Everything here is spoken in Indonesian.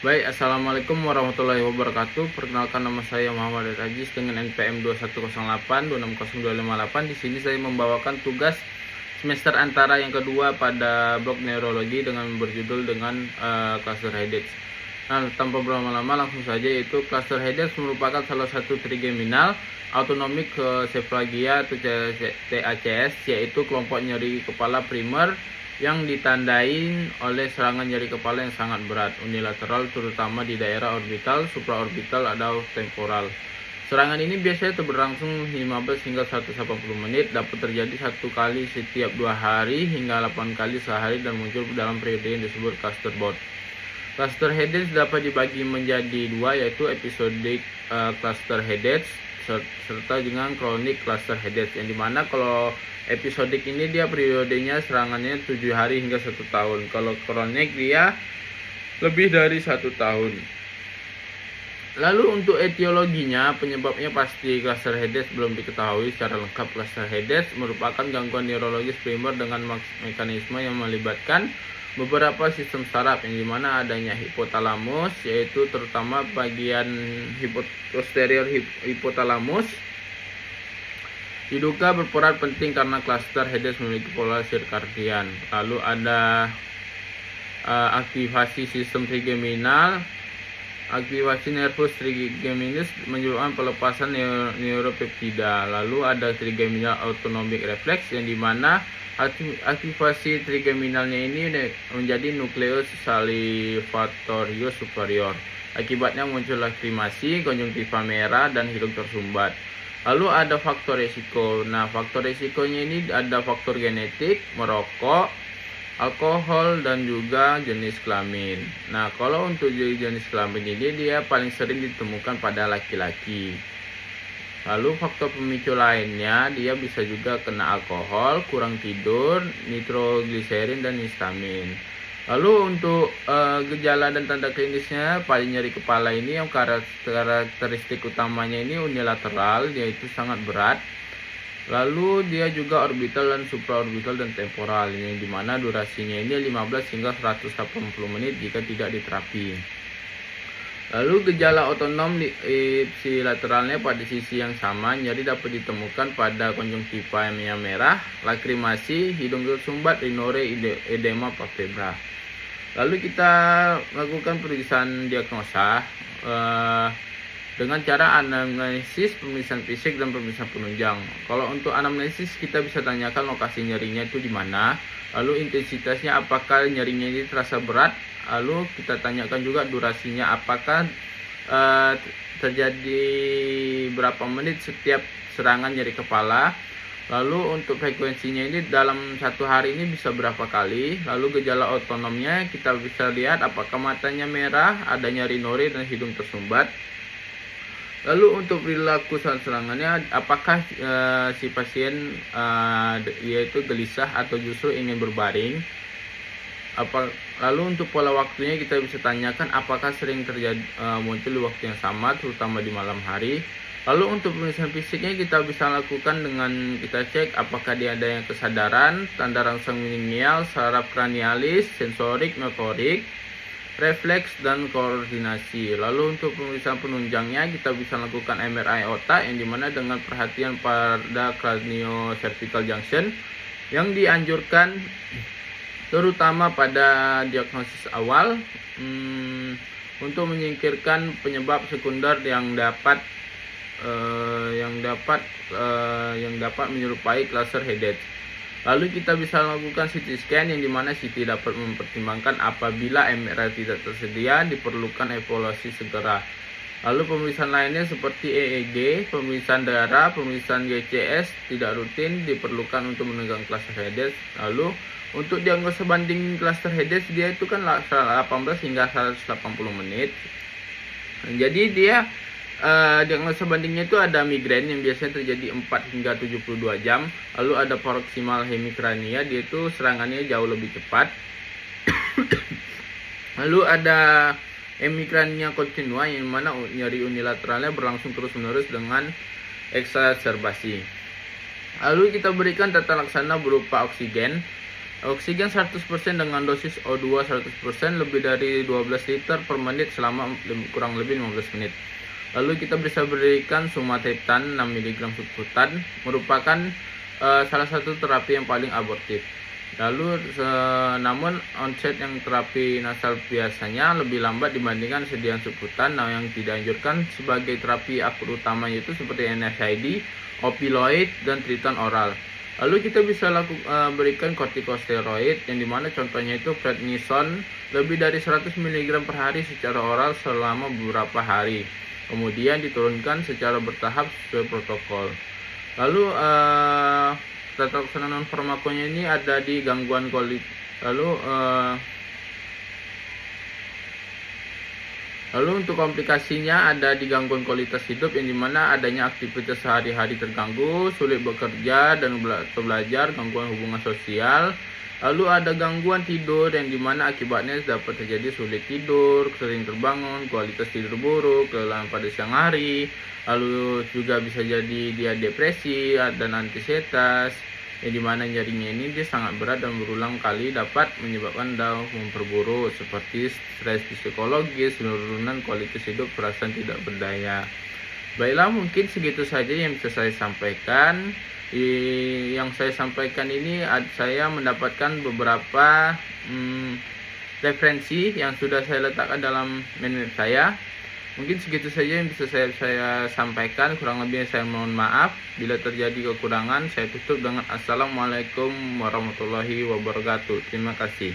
Baik, Assalamualaikum warahmatullahi wabarakatuh. Perkenalkan, nama saya Muhammad Rajis dengan NPM 2108 Di sini saya membawakan tugas semester antara yang kedua pada blok neurologi dengan berjudul cluster headaches. Nah, tanpa berlama-lama langsung saja, yaitu cluster headaches merupakan salah satu trigeminal autonomic cephalgia atau TACS, yaitu kelompok nyeri kepala primer yang ditandai oleh serangan nyeri kepala yang sangat berat, unilateral, terutama di daerah orbital, supraorbital, atau temporal. Serangan ini biasanya berlangsung 15 hingga 180 menit, dapat terjadi satu kali setiap 2 hari hingga 8 kali sehari dan muncul dalam periode yang disebut cluster bout. Cluster headaches dapat dibagi menjadi dua, yaitu episodic cluster headaches serta dengan chronic cluster headaches, yang dimana kalau episodik ini dia periodenya serangannya 7 hari hingga 1 tahun. Kalau kronik dia lebih dari 1 tahun. Lalu untuk etiologinya, penyebabnya pasti cluster headaches belum diketahui secara lengkap. Cluster headaches merupakan gangguan neurologis primer dengan mekanisme yang melibatkan beberapa sistem saraf, yang dimana adanya hipotalamus, yaitu terutama bagian posterior hipotalamus diduga berperan penting karena cluster headaches memiliki pola sirkadian. Lalu ada aktivasi sistem trigeminal. Aktivasi nervus trigeminus menyebabkan pelepasan neuropeptida. Lalu ada trigeminal autonomic reflex, yang dimana aktivasi trigeminalnya ini menjadi nukleus salivatorius superior. Akibatnya muncul lakrimasi, konjungtiva merah, dan hidung tersumbat. Lalu ada faktor resiko. Nah, faktor resikonya ini ada faktor genetik, merokok, alkohol, dan juga jenis kelamin. Nah, kalau untuk jenis kelamin ini dia paling sering ditemukan pada laki-laki. Lalu faktor pemicu lainnya dia bisa juga kena alkohol, kurang tidur, nitrogliserin, dan histamin. Lalu untuk gejala dan tanda klinisnya, pada nyeri kepala ini yang karakteristik utamanya ini unilateral, yaitu sangat berat. Lalu dia juga orbital dan supraorbital dan temporal, yang dimana durasinya ini 15 hingga 180 menit jika tidak diterapi. Lalu gejala otonom ipsilateralnya pada sisi yang sama, nyeri dapat ditemukan pada konjungtiva yang merah, lakrimasi, hidung tersumbat, rhinore, edema palpebra. Lalu kita lakukan pemeriksaan diagnosa dengan cara anamnesis, pemeriksaan fisik, dan pemeriksaan penunjang. Kalau untuk anamnesis, kita bisa tanyakan lokasi nyerinya itu di mana, lalu intensitasnya apakah nyerinya ini terasa berat, lalu kita tanyakan juga durasinya, apakah terjadi berapa menit setiap serangan nyeri kepala. Lalu untuk frekuensinya ini dalam satu hari ini bisa berapa kali. Lalu gejala otonomnya kita bisa lihat apakah matanya merah, adanya rhinore, dan hidung tersumbat. Lalu untuk perilaku saat serangannya, apakah si pasien yaitu gelisah atau justru ingin berbaring. Lalu untuk pola waktunya kita bisa tanyakan apakah sering terjadi muncul di waktu yang sama, terutama di malam hari. Lalu untuk pemeriksaan fisiknya kita bisa lakukan dengan kita cek apakah dia ada yang kesadaran, tanda rangsang minimal, saraf kranialis, sensorik, motorik, refleks, dan koordinasi. Lalu untuk pemeriksaan penunjangnya kita bisa lakukan MRI otak, yang dimana dengan perhatian pada craniocervical junction, yang dianjurkan terutama pada diagnosis awal untuk menyingkirkan penyebab sekunder yang dapat menyerupai cluster headaches. Lalu kita bisa lakukan CT scan, yang dimana CT dapat mempertimbangkan apabila MRI tidak tersedia, diperlukan evaluasi segera. Lalu pemeriksaan lainnya seperti EEG, pemeriksaan darah, pemeriksaan GCS tidak rutin diperlukan untuk menentukan cluster headaches. Lalu untuk diagnosa banding cluster headaches dia itu kan 18 hingga 180 menit. Jadi dia diagnosa bandingnya itu ada migrain yang biasanya terjadi 4 hingga 72 jam. Lalu ada paroksimal hemikrania, dia itu serangannya jauh lebih cepat. Lalu ada hemikrania kontinua, yang mana nyeri unilateralnya berlangsung terus-menerus dengan eksaserbasi. Lalu kita berikan tata laksana berupa oksigen. Oksigen 100% dengan dosis O2 100% lebih dari 12 liter per menit selama kurang lebih 15 menit. Lalu kita bisa berikan sumatriptan 6 mg subkutan, merupakan salah satu terapi yang paling abortif. Lalu namun onset yang terapi nasal biasanya lebih lambat dibandingkan sediaan subkutan. Nah, yang tidak dianjurkan sebagai terapi akut utama itu seperti NSAID, opioid, dan triptan oral. Lalu kita bisa berikan kortikosteroid yang dimana contohnya itu prednison lebih dari 100 mg per hari secara oral selama beberapa hari. Kemudian diturunkan secara bertahap sesuai protokol. Lalu tata laksana non farmakonya ini ada di gangguan kulit. Lalu untuk komplikasinya ada di gangguan kualitas hidup yang dimana adanya aktivitas sehari-hari terganggu, sulit bekerja dan belajar, gangguan hubungan sosial. Lalu ada gangguan tidur yang dimana akibatnya dapat terjadi sulit tidur, sering terbangun, kualitas tidur buruk, kelelahan pada siang hari. Lalu juga bisa jadi dia depresi dan anksietas, yang dimana nyerinya ini dia sangat berat dan berulang kali dapat menyebabkan memperburuk seperti stres psikologis, penurunan kualitas hidup, perasaan tidak berdaya. Baiklah, mungkin segitu saja yang bisa saya sampaikan. Yang saya sampaikan ini saya mendapatkan beberapa referensi yang sudah saya letakkan dalam menit saya. Mungkin segitu saja yang bisa saya sampaikan. Kurang lebih saya mohon maaf. Bila terjadi kekurangan, saya tutup dengan Assalamualaikum warahmatullahi wabarakatuh. Terima kasih.